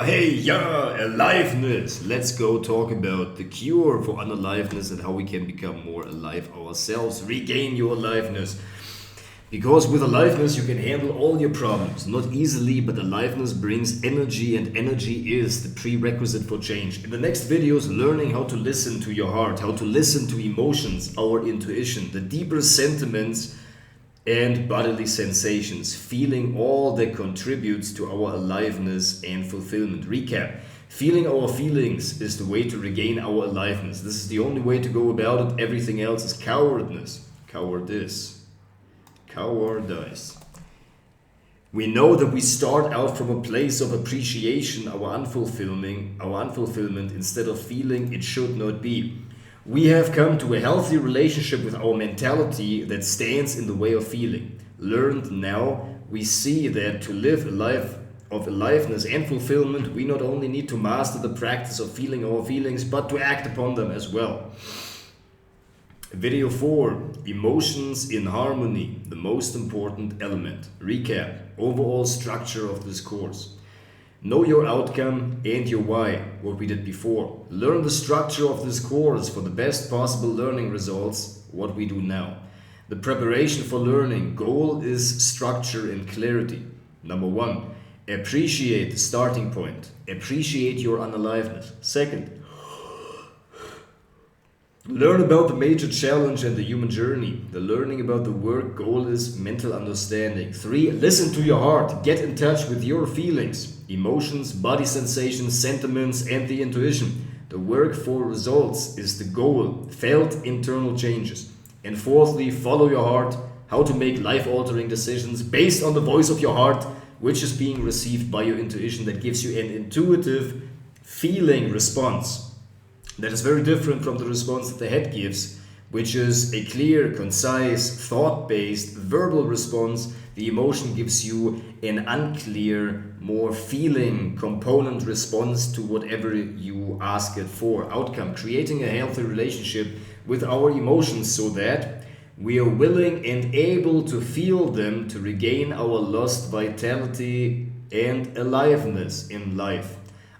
Aliveness. Let's go talk about the cure for unaliveness and how we can become more alive ourselves. Regain your aliveness. Because with aliveness, you can handle all your problems. Not easily, but aliveness brings energy, and energy is the prerequisite for change. In the next videos, learning how to listen to your heart, how to listen to emotions, our intuition, the deeper sentiments, and bodily sensations, feeling all that contributes to our aliveness and fulfillment. Recap. Feeling our feelings is the way to regain our aliveness. This is the only way to go about it. Everything else is cowardice. Cowardice. We know that we start out from a place of appreciation, our unfulfillment, instead of feeling it should not be. We have come to a healthy relationship with our mentality that stands in the way of feeling. Learned now, we see that to live a life of aliveness and fulfillment, we not only need to master the practice of feeling our feelings, but to act upon them as well. Video 4, emotions in harmony, the most important element. Recap, overall structure of this course. Know your outcome and your why, what we did before. Learn the structure of this course for the best possible learning results, what we do now. The preparation for learning, goal is structure and clarity. Number 1, appreciate the starting point. Appreciate your unaliveness. Second, learn about the major challenge and the human journey. The learning about the work goal is mental understanding. 3, listen to your heart. Get in touch with your feelings, emotions, body sensations, sentiments, and the intuition. The work for results is the goal, felt internal changes. And fourthly, follow your heart. How to make life-altering decisions based on the voice of your heart, which is being received by your intuition that gives you an intuitive feeling response. That is very different from the response that the head gives, which is a clear, concise, thought-based, verbal response. The emotion gives you an unclear, more feeling component response to whatever you ask it for. Outcome, creating a healthy relationship with our emotions so that we are willing and able to feel them to regain our lost vitality and aliveness in life.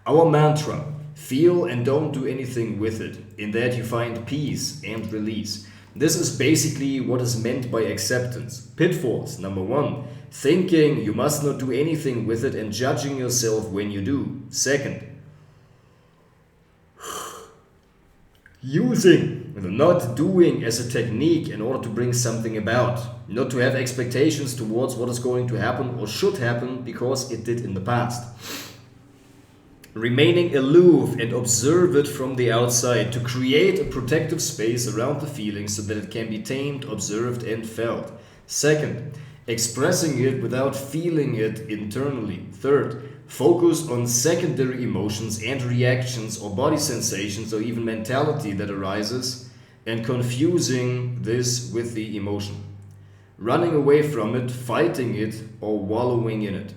Our mantra, feel and don't do anything with it. In that you find peace and release. This is basically what is meant by acceptance. Pitfalls. Number 1, thinking you must not do anything with it and judging yourself when you do. Second, using the not doing as a technique in order to bring something about. Not to have expectations towards what is going to happen or should happen because it did in the past. Remaining aloof and observe it from the outside to create a protective space around the feeling so that it can be tamed, observed, and felt. Second, expressing it without feeling it internally. Third, focus on secondary emotions and reactions or body sensations or even mentality that arises and confusing this with the emotion. Running away from it, fighting it, or wallowing in it.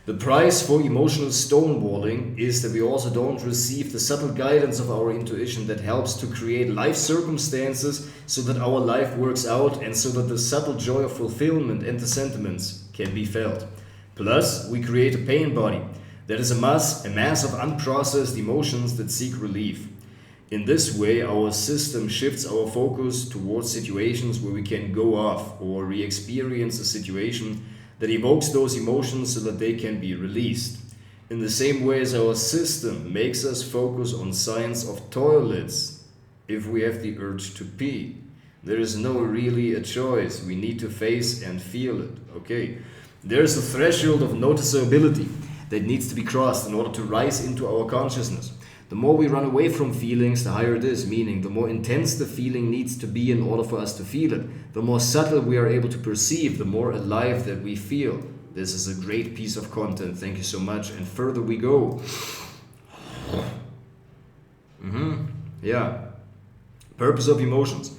The price for emotional stonewalling is that we also don't receive the subtle guidance of our intuition that helps to create life circumstances so that our life works out and so that the subtle joy of fulfillment and the sentiments can be felt. Plus, we create a pain body that is a mass of unprocessed emotions that seek relief. In this way, our system shifts our focus towards situations where we can go off or re-experience a situation that evokes those emotions so that they can be released. In the same way as our system makes us focus on signs of toilets if we have the urge to pee. There is no really a choice. We need to face and feel it. Okay. There's a threshold of noticeability that needs to be crossed in order to rise into our consciousness. The more we run away from feelings, the higher it is, meaning the more intense the feeling needs to be in order for us to feel it. The more subtle we are able to perceive, the more alive that we feel. This is a great piece of content. Thank you so much. And further we go. Yeah. Purpose of emotions.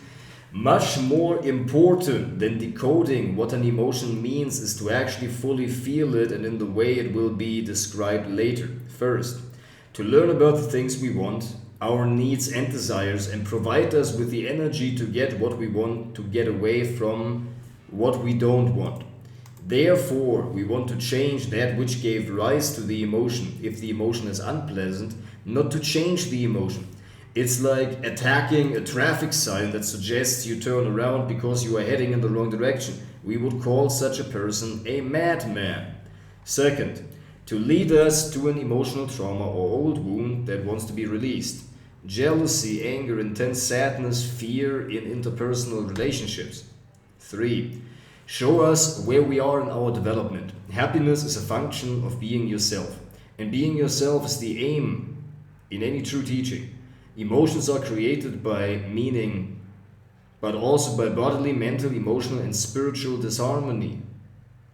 Much more important than decoding what an emotion means is to actually fully feel it and in the way it will be described later. First, to learn about the things we want, our needs and desires, and provide us with the energy to get what we want, to get away from what we don't want. Therefore, we want to change that which gave rise to the emotion, if the emotion is unpleasant, not to change the emotion. It's like attacking a traffic sign that suggests you turn around because you are heading in the wrong direction. We would call such a person a madman. Second, to lead us to an emotional trauma or old wound that wants to be released. Jealousy, anger, intense sadness, fear in interpersonal relationships. 3. Show us where we are in our development. Happiness is a function of being yourself. And being yourself is the aim in any true teaching. Emotions are created by meaning, but also by bodily, mental, emotional, and spiritual disharmony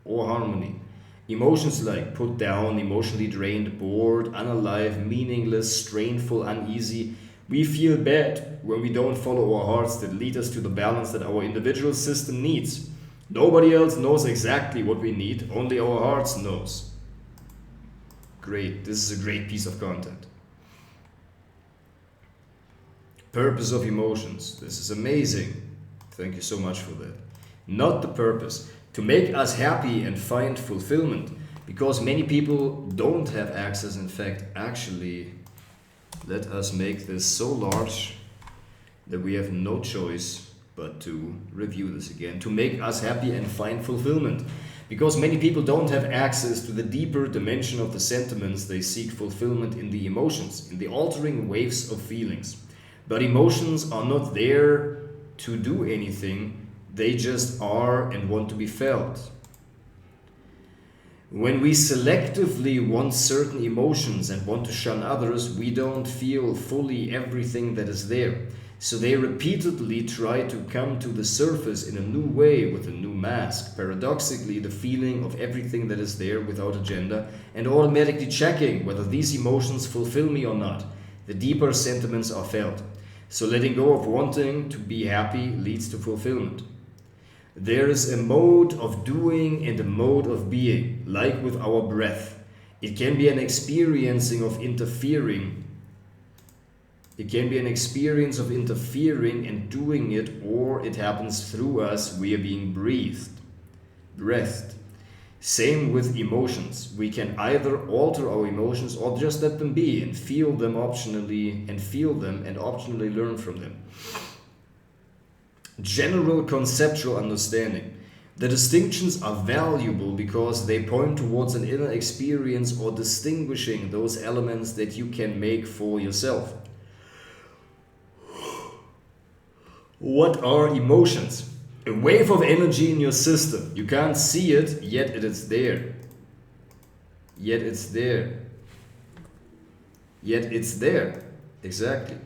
or harmony. Emotions like put down, emotionally drained, bored, unalive, meaningless, strainful, uneasy. We feel bad when we don't follow our hearts that lead us to the balance that our individual system needs. Nobody else knows exactly what we need, only our hearts knows. Great, this is a great piece of content. Purpose of emotions. This is amazing. Thank you so much for that. Not the purpose. To make us happy and find fulfillment. Because many people don't have access. In fact, actually, let us make this so large that we have no choice but to review this again. To make us happy and find fulfillment. Because many people don't have access to the deeper dimension of the sentiments, they seek fulfillment in the emotions, in the altering waves of feelings. But emotions are not there to do anything, they just are and want to be felt. When we selectively want certain emotions and want to shun others, we don't feel fully everything that is there. So they repeatedly try to come to the surface in a new way with a new mask. Paradoxically, the feeling of everything that is there without agenda and automatically checking whether these emotions fulfill me or not. The deeper sentiments are felt. So letting go of wanting to be happy leads to fulfillment. There is a mode of doing and a mode of being, like with our breath. It can be an experiencing of interfering. It can be an experience of interfering and doing it, or it happens through us. We are being breathed. Same with emotions. We can either alter our emotions or just let them be and feel them optionally and optionally learn from them. General conceptual understanding. The distinctions are valuable because they point towards an inner experience or distinguishing those elements that you can make for yourself. What are emotions? A wave of energy in your system. You can't see it, yet it is there. Yet it's there. Yet it's there. Exactly.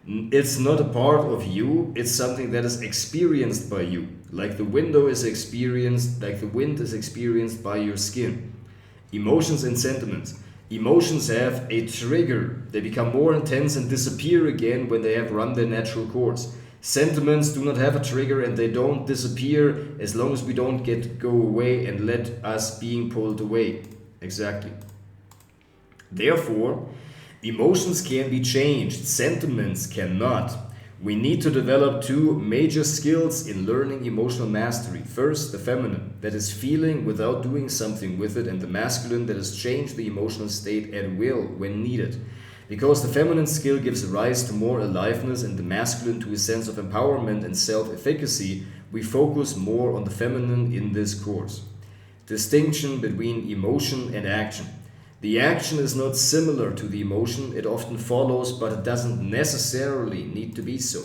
It's not a part of you, it's something that is experienced by you. Like the wind is experienced by your skin. Emotions and sentiments. Emotions have a trigger. They become more intense and disappear again when they have run their natural course. Sentiments do not have a trigger and they don't disappear as long as we don't go away and let us being pulled away. Exactly. Therefore, emotions can be changed. Sentiments cannot. We need to develop two major skills in learning emotional mastery. First, the feminine, that is feeling without doing something with it, and the masculine, that is change the emotional state at will when needed. Because the feminine skill gives rise to more aliveness and the masculine to a sense of empowerment and self-efficacy, we focus more on the feminine in this course. Distinction between emotion and action. The action is not similar to the emotion, it often follows, but it doesn't necessarily need to be so.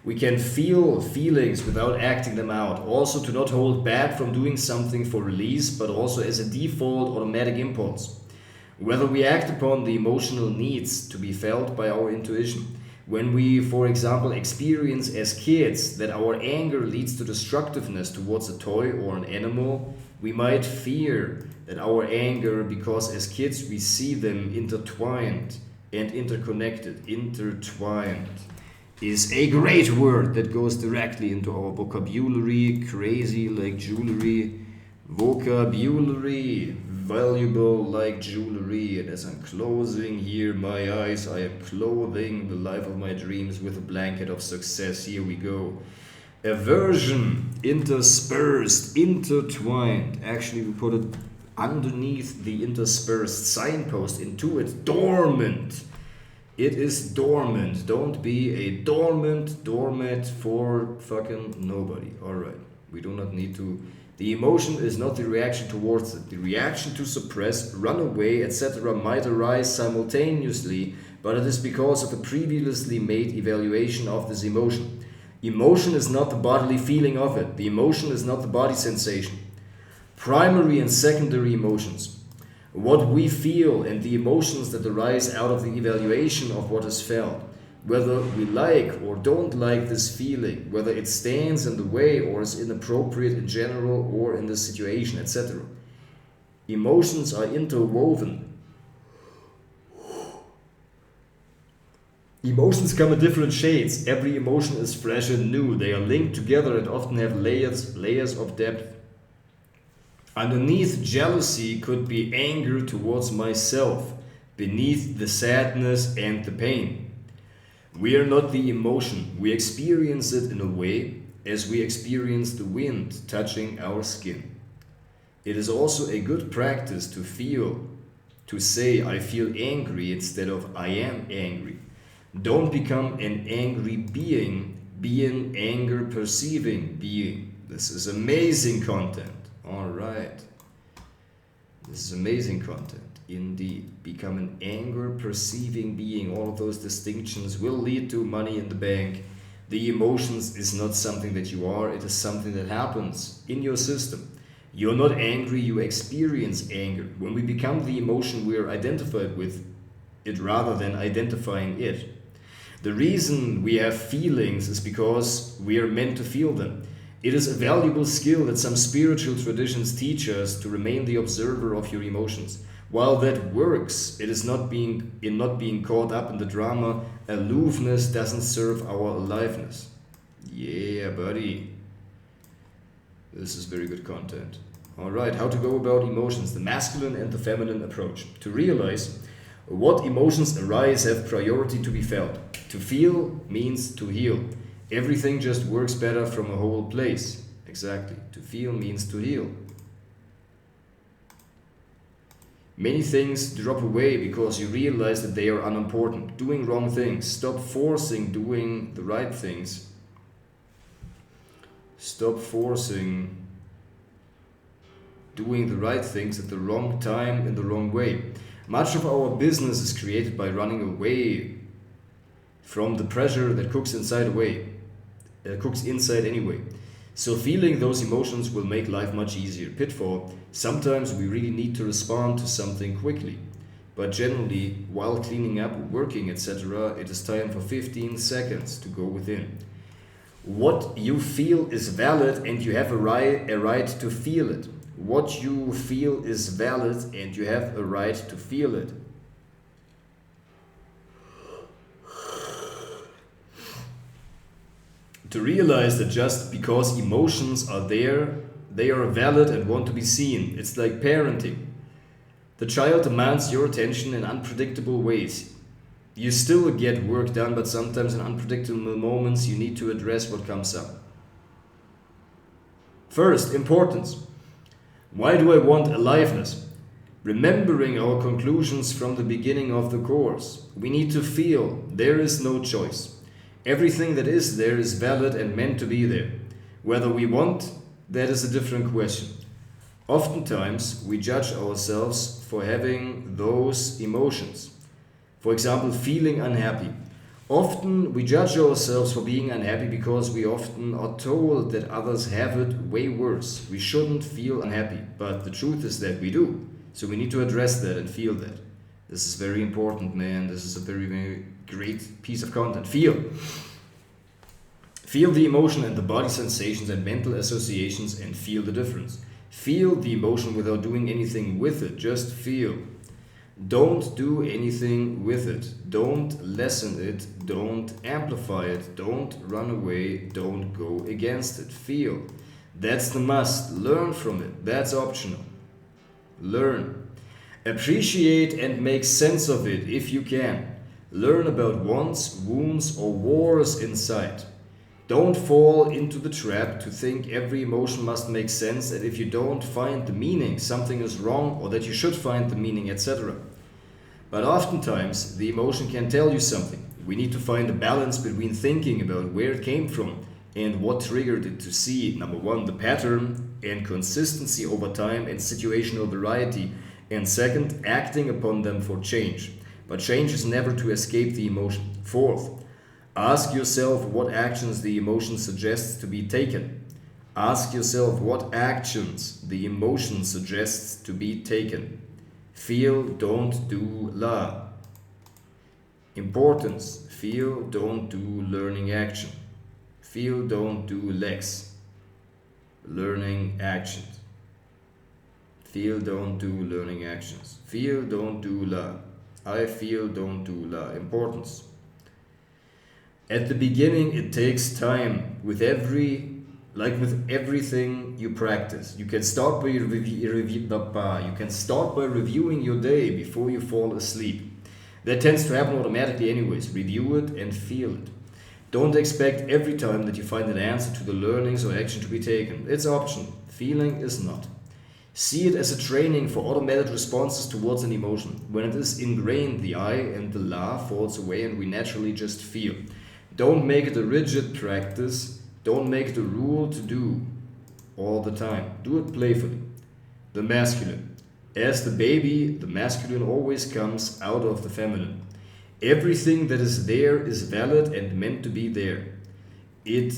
We can feel feelings without acting them out, also to not hold back from doing something for release, but also as a default automatic impulse. Whether we act upon the emotional needs to be felt by our intuition. When we, for example, experience as kids that our anger leads to destructiveness towards a toy or an animal, we might fear that our anger, because as kids we see them intertwined and interconnected. Intertwined is a great word that goes directly into our vocabulary, crazy like jewelry, vocabulary, valuable like jewelry. And as I'm closing here my eyes, I am clothing the life of my dreams with a blanket of success. Here we go. Aversion, interspersed, intertwined. Actually, we put it underneath the interspersed signpost into it. Dormant. It is dormant. Don't be a doormat for fucking nobody. Alright. We do not need to. The emotion is not the reaction towards it. The reaction to suppress, run away, etc. might arise simultaneously, but it is because of a previously made evaluation of this emotion. Emotion is not the bodily feeling of it. The emotion is not the body sensation. Primary and secondary emotions. What we feel and the emotions that arise out of the evaluation of what is felt. Whether we like or don't like this feeling, whether it stands in the way or is inappropriate in general or in the situation, etc. Emotions are interwoven. Emotions come in different shades. Every emotion is fresh and new. They are linked together and often have layers of depth. Underneath jealousy could be anger towards myself, beneath the sadness and the pain. We are not the emotion. We experience it in a way as we experience the wind touching our skin. It is also a good practice to say I feel angry instead of I am angry. Don't become an angry being, be an anger perceiving being. This is amazing content. Alright. This is amazing content. Indeed. Become an anger perceiving being. All of those distinctions will lead to money in the bank. The emotions is not something that you are, it is something that happens in your system. You're not angry, you experience anger. When we become the emotion, we are identified with it rather than identifying it. The reason we have feelings is because we are meant to feel them. It is a valuable skill that some spiritual traditions teach us to remain the observer of your emotions. While that works, it is not being caught up in the drama. Aloofness doesn't serve our aliveness. Yeah, buddy. This is very good content. Alright, how to go about emotions, the masculine and the feminine approach. To realize what emotions arise have priority to be felt. To feel means to heal. Everything just works better from a whole place. Exactly. To feel means to heal. Many things drop away because you realize that they are unimportant. Doing wrong things. Stop forcing doing the right things. Stop forcing doing the right things at the wrong time in the wrong way. Much of our business is created by running away from the pressure that cooks inside anyway. So feeling those emotions will make life much easier. Pitfall: sometimes we really need to respond to something quickly. But generally, while cleaning up, working, etc., it is time for 15 seconds to go within. What you feel is valid and you have a right to feel it. What you feel is valid and you have a right to feel it. To realize that just because emotions are there, they are valid and want to be seen. It's like parenting. The child demands your attention in unpredictable ways. You still get work done, but sometimes in unpredictable moments you need to address what comes up. First, importance. Why do I want aliveness? Remembering our conclusions from the beginning of the course. We need to feel there is no choice. Everything that is there is valid and meant to be there. Whether we want, that is a different question. Oftentimes, we judge ourselves for having those emotions. For example, feeling unhappy. Often, we judge ourselves for being unhappy because we often are told that others have it way worse. We shouldn't feel unhappy, but the truth is that we do. So we need to address that and feel that. This is very important, man. This is a very, very great piece of content. Feel. Feel the emotion and the body sensations and mental associations and feel the difference. Feel the emotion without doing anything with it. Just feel. Don't do anything with it. Don't lessen it. Don't amplify it. Don't run away. Don't go against it. Feel. That's the must. Learn from it. That's optional. Learn. Appreciate and make sense of it if you can. Learn about wants, wounds, or wars inside. Don't fall into the trap to think every emotion must make sense, and if you don't find the meaning, something is wrong, or that you should find the meaning, etc. But oftentimes, the emotion can tell you something. We need to find a balance between thinking about where it came from and what triggered it to see, number one, the pattern and consistency over time and situational variety, and second, acting upon them for change. But change is never to escape the emotion. Fourth, ask yourself what actions the emotion suggests to be taken. Ask yourself what actions the emotion suggests to be taken. Feel, don't do, la. Importance. Feel, don't do, learning action. Feel, don't do, lex. Learning actions. Feel, don't do, learning actions. Feel, don't do, la. I feel, don't do, la. Importance. At the beginning, it takes time with everything you practice. You can start by reviewing your day before you fall asleep. That tends to happen automatically anyways. Review it and feel it. Don't expect every time that you find an answer to the learnings or action to be taken. It's optional. Feeling is not. See it as a training for automated responses towards an emotion. When it is ingrained, the I and the la falls away and we naturally just feel. Don't make it a rigid practice. Don't make it a rule to do all the time. Do it playfully. The masculine. As the baby, the masculine always comes out of the feminine. Everything that is there is valid and meant to be there. It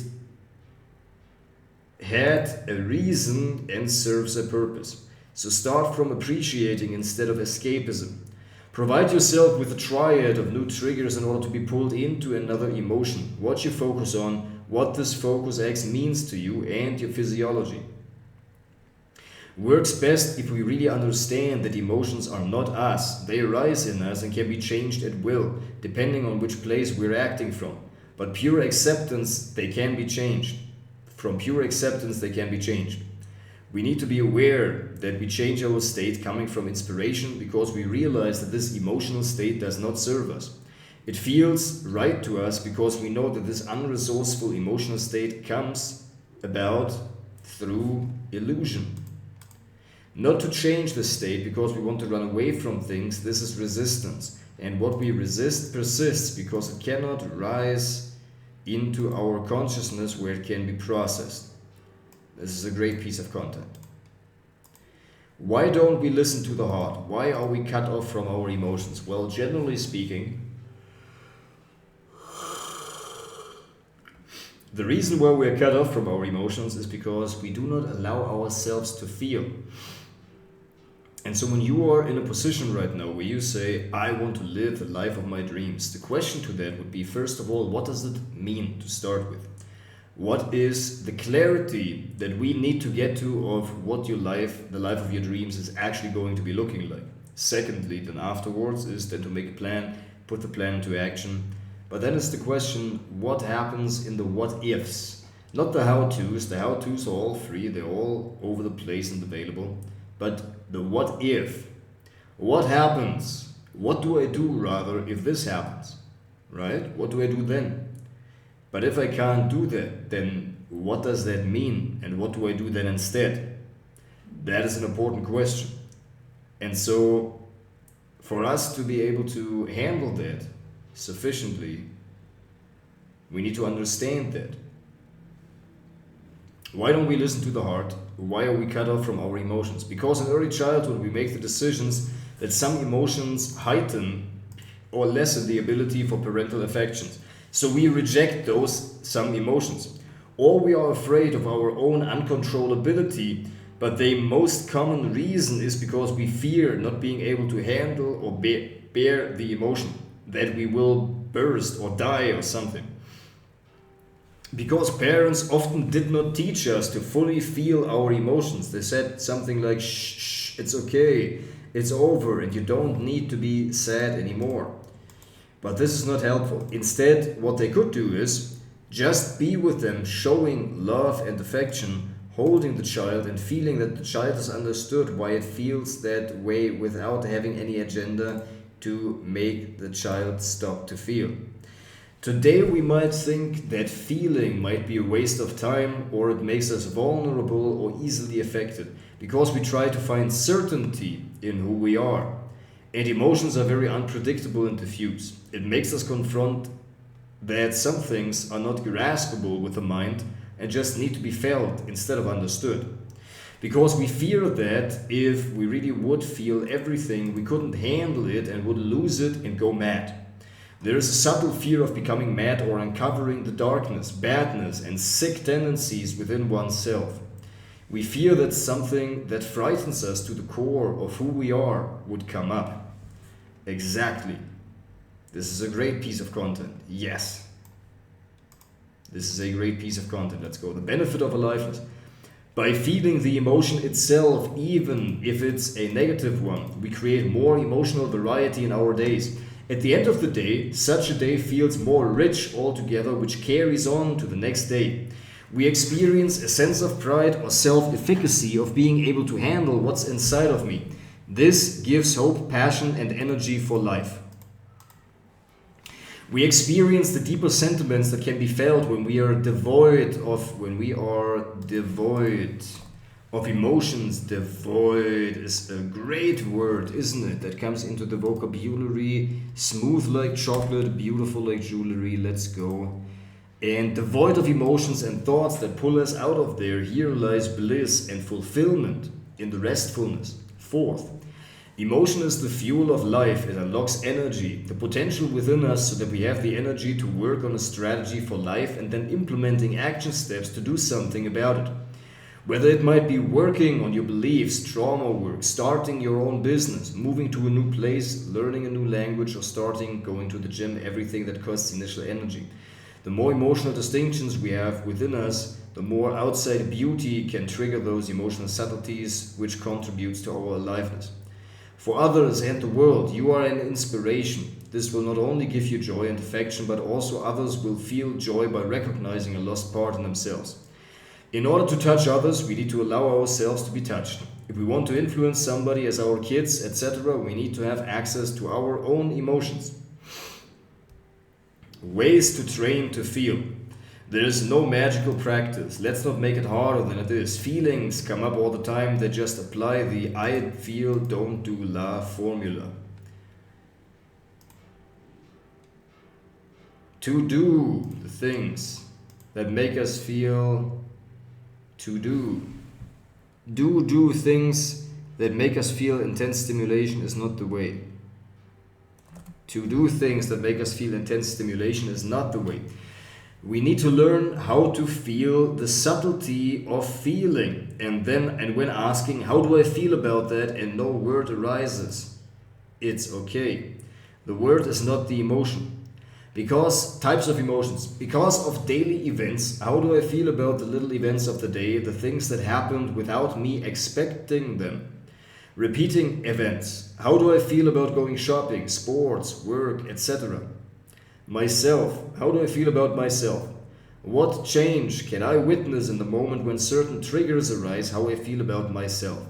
had a reason and serves a purpose. So start from appreciating instead of escapism. Provide yourself with a triad of new triggers in order to be pulled into another emotion. What you focus on, what this focus X means to you, and your physiology. Works best if we really understand that emotions are not us. They arise in us and can be changed at will, depending on which place we're acting from. But pure acceptance, they can be changed. From pure acceptance, they can be changed. We need to be aware that we change our state coming from inspiration because we realize that this emotional state does not serve us. It feels right to us because we know that this unresourceful emotional state comes about through illusion. Not to change the state because we want to run away from things, this is resistance. And what we resist persists because it cannot rise into our consciousness where it can be processed. This is a great piece of content. Why don't we listen to the heart? Why are we cut off from our emotions? Well, generally speaking, the reason why we are cut off from our emotions is because we do not allow ourselves to feel. And so when you are in a position right now where you say, I want to live the life of my dreams, the question to that would be, first of all, what does it mean to start with? What is the clarity that we need to get to of what your life, the life of your dreams is actually going to be looking like? Secondly, then afterwards is then to make a plan, put the plan into action. But then it's the question, what happens in the what ifs? Not the how-tos. The how-tos are all free. They're all over the place and available. But the what if? What happens? What do I do rather if this happens? Right? What do I do then? But if I can't do that, then what does that mean? And what do I do then instead? That is an important question. And so for us to be able to handle that sufficiently, we need to understand that. Why don't we listen to the heart? Why are we cut off from our emotions? Because in early childhood we make the decisions that some emotions heighten or lessen the ability for parental affections. So we reject those some emotions. Or we are afraid of our own uncontrollability, but the most common reason is because we fear not being able to handle or bear the emotion, that we will burst or die or something. Because parents often did not teach us to fully feel our emotions. They said something like, shh, it's okay, it's over, and you don't need to be sad anymore. But this is not helpful. Instead, what they could do is just be with them, showing love and affection, holding the child and feeling that the child has understood why it feels that way without having any agenda to make the child stop to feel. Today we might think that feeling might be a waste of time or it makes us vulnerable or easily affected because we try to find certainty in who we are. And emotions are very unpredictable and diffuse. It makes us confront that some things are not graspable with the mind and just need to be felt instead of understood. Because we fear that if we really would feel everything, we couldn't handle it and would lose it and go mad. There is a subtle fear of becoming mad or uncovering the darkness, badness, and sick tendencies within oneself. We fear that something that frightens us to the core of who we are would come up. Exactly. This is a great piece of content. Yes. This is a great piece of content. Let's go. The benefit of aliveness. By feeling the emotion itself, even if it's a negative one, we create more emotional variety in our days. At the end of the day, such a day feels more rich altogether, which carries on to the next day. We experience a sense of pride or self-efficacy of being able to handle what's inside of me. This gives hope, passion, and energy for life. We experience the deeper sentiments that can be felt when we are devoid of emotions. Devoid is a great word, isn't it? That comes into the vocabulary. Smooth like chocolate, beautiful like jewelry. Let's go. And devoid of emotions and thoughts that pull us out of there, here lies bliss and fulfillment in the restfulness. Fourth, emotion is the fuel of life. It unlocks energy, the potential within us, so that we have the energy to work on a strategy for life and then implementing action steps to do something about it. Whether it might be working on your beliefs, trauma work, starting your own business, moving to a new place, learning a new language, or going to the gym, everything that costs initial energy. The more emotional distinctions we have within us, the more outside beauty can trigger those emotional subtleties, which contributes to our aliveness. For others and the world, you are an inspiration. This will not only give you joy and affection, but also others will feel joy by recognizing a lost part in themselves. In order to touch others, we need to allow ourselves to be touched. If we want to influence somebody as our kids, etc., we need to have access to our own emotions. Ways to train to feel. There is no magical practice. Let's not make it harder than it is. Feelings come up all the time that just apply the I feel, don't do, la formula. To do the things that make us feel to do. Do things that make us feel intense stimulation is not the way. To do things that make us feel intense stimulation is not the way. We need to learn how to feel the subtlety of feeling, and when asking, how do I feel about that, and no word arises, it's okay. The word is not the emotion. Because types of emotions, because of daily events, how do I feel about the little events of the day, the things that happened without me expecting them? Repeating events, how do I feel about going shopping, sports, work, etc.? Myself, how do I feel about myself? What change can I witness in the moment when certain triggers arise, how I feel about myself?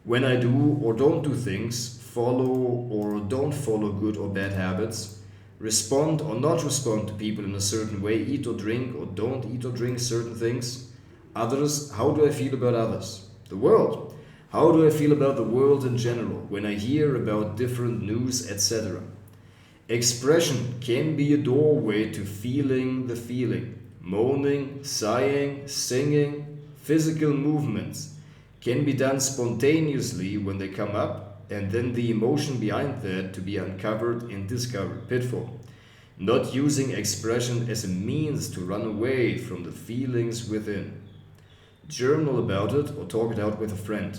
When I do or don't do things, follow or don't follow good or bad habits, respond or not respond to people in a certain way, eat or drink or don't eat or drink certain things. Others, how do I feel about others? The world, how do I feel about the world in general when I hear about different news, etc.? Expression can be a doorway to feeling the feeling. Moaning, sighing, singing, physical movements can be done spontaneously when they come up, and then the emotion behind that to be uncovered and discovered. Pitfall. Not using expression as a means to run away from the feelings within. Journal about it or talk it out with a friend.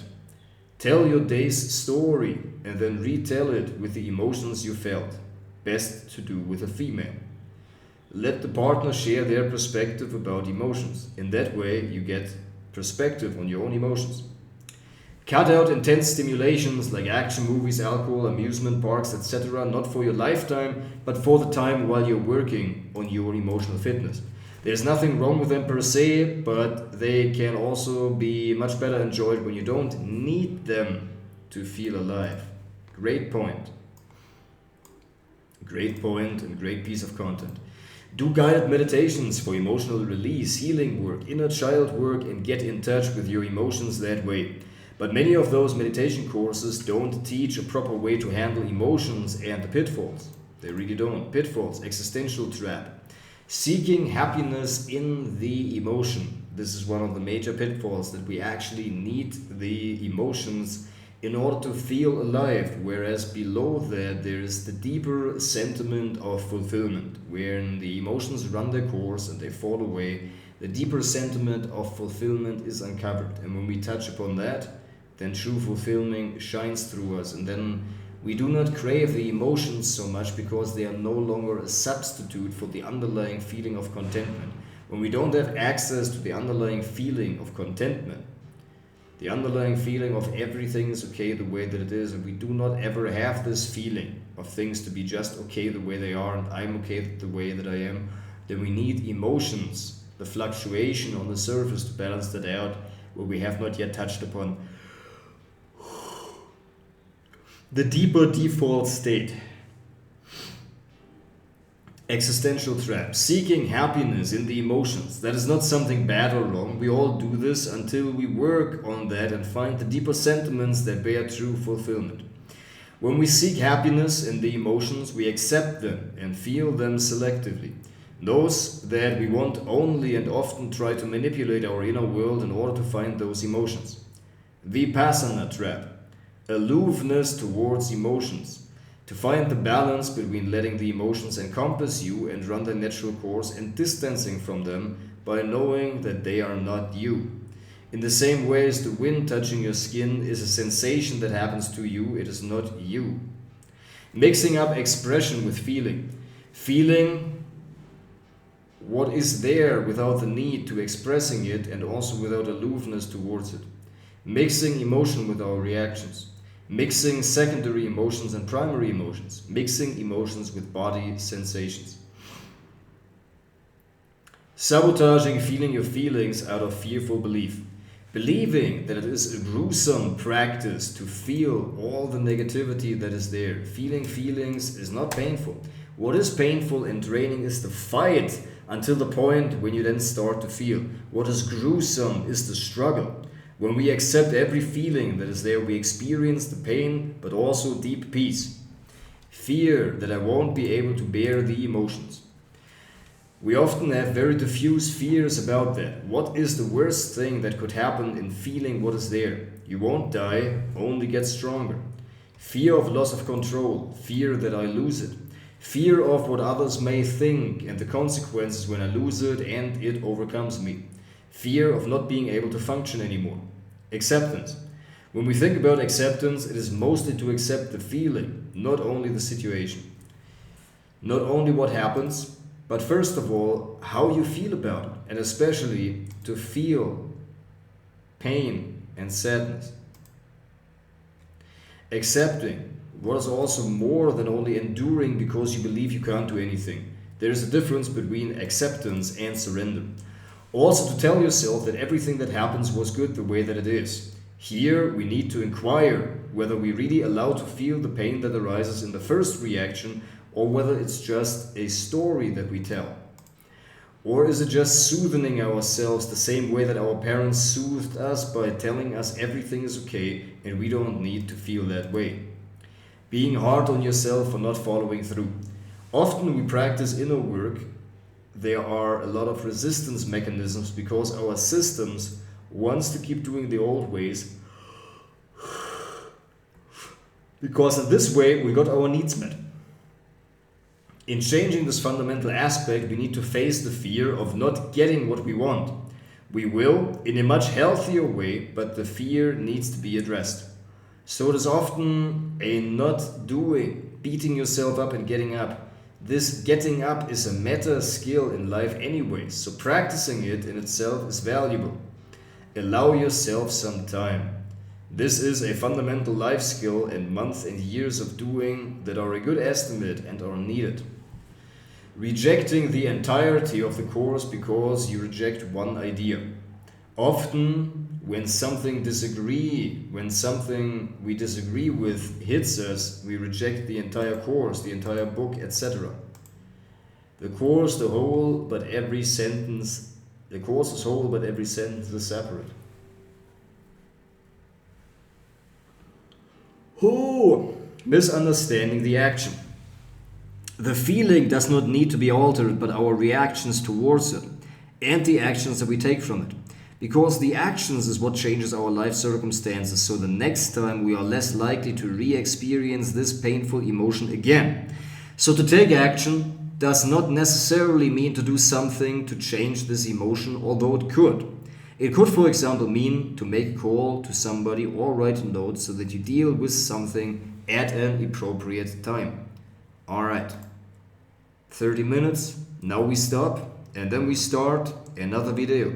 Tell your day's story and then retell it with the emotions you felt. Best to do with a female. Let the partner share their perspective about emotions. In that way, you get perspective on your own emotions. Cut out intense stimulations like action movies, alcohol, amusement parks, etc. not for your lifetime, but for the time while you're working on your emotional fitness. There's nothing wrong with them per se, but they can also be much better enjoyed when you don't need them to feel alive. Great point. Great point and great piece of content. Do guided meditations for emotional release, healing work, inner child work, and get in touch with your emotions that way. But many of those meditation courses don't teach a proper way to handle emotions and the pitfalls. They really don't. Pitfalls, existential trap. Seeking happiness in the emotion. This is one of the major pitfalls, that we actually need the emotions in order to feel alive, whereas below that there is the deeper sentiment of fulfillment, wherein the emotions run their course and they fall away. The deeper sentiment of fulfillment is uncovered, and when we touch upon that, then true fulfillment shines through us, and then we do not crave the emotions so much because they are no longer a substitute for the underlying feeling of contentment. When we don't have access to the underlying feeling of contentment, the underlying feeling of everything is okay the way that it is, and we do not ever have this feeling of things to be just okay the way they are and I'm okay the way that I am, then we need emotions, the fluctuation on the surface, to balance that out, where we have not yet touched upon the deeper default state. Existential trap. Seeking happiness in the emotions. That is not something bad or wrong. We all do this until we work on that and find the deeper sentiments that bear true fulfillment. When we seek happiness in the emotions, we accept them and feel them selectively. Those that we want only and often try to manipulate our inner world in order to find those emotions. Vipassana trap. Aloofness towards emotions. To find the balance between letting the emotions encompass you and run their natural course and distancing from them by knowing that they are not you. In the same way as the wind touching your skin is a sensation that happens to you, it is not you. Mixing up expression with feeling. Feeling what is there without the need to expressing it, and also without aloofness towards it. Mixing emotion with our reactions. Mixing secondary emotions and primary emotions. Mixing emotions with body sensations. Sabotaging feeling your feelings out of fearful belief. Believing that it is a gruesome practice to feel all the negativity that is there. Feeling feelings is not painful. What is painful and draining is the fight until the point when you then start to feel. What is gruesome is the struggle. When we accept every feeling that is there, we experience the pain, but also deep peace. Fear that I won't be able to bear the emotions. We often have very diffuse fears about that. What is the worst thing that could happen in feeling what is there? You won't die, only get stronger. Fear of loss of control, fear that I lose it. Fear of what others may think and the consequences when I lose it and it overcomes me. Fear of not being able to function anymore. Acceptance. When we think about acceptance, it is mostly to accept the feeling, not only the situation. Not only what happens, but first of all, how you feel about it, and especially to feel pain and sadness. Accepting what is also more than only enduring because you believe you can't do anything. There is a difference between acceptance and surrender. Also to tell yourself that everything that happens was good the way that it is. Here we need to inquire whether we really allow to feel the pain that arises in the first reaction, or whether it's just a story that we tell. Or is it just soothing ourselves the same way that our parents soothed us by telling us everything is okay and we don't need to feel that way. Being hard on yourself for not following through. Often we practice inner work. There are a lot of resistance mechanisms because our systems wants to keep doing the old ways, because in this way we got our needs met. In changing this fundamental aspect, we need to face the fear of not getting what we want. We will, in a much healthier way, but the fear needs to be addressed. So it is often a not doing, beating yourself up and getting up. This getting up is a meta skill in life anyway, so practicing it in itself is valuable. Allow yourself some time. This is a fundamental life skill, and months and years of doing that are a good estimate and are needed. Rejecting the entirety of the course because you reject one idea. Often when something we disagree with hits us, we reject the entire course, the entire book, etc. The course, the whole, but every sentence. The course is whole, but every sentence is separate. Oh, misunderstanding the action. The feeling does not need to be altered, but our reactions towards it and the actions that we take from it. Because the actions is what changes our life circumstances, so the next time we are less likely to re-experience this painful emotion again. So to take action does not necessarily mean to do something to change this emotion, although it could. It could, for example, mean to make a call to somebody or write a note so that you deal with something at an appropriate time. Alright, 30 minutes, now we stop and then we start another video.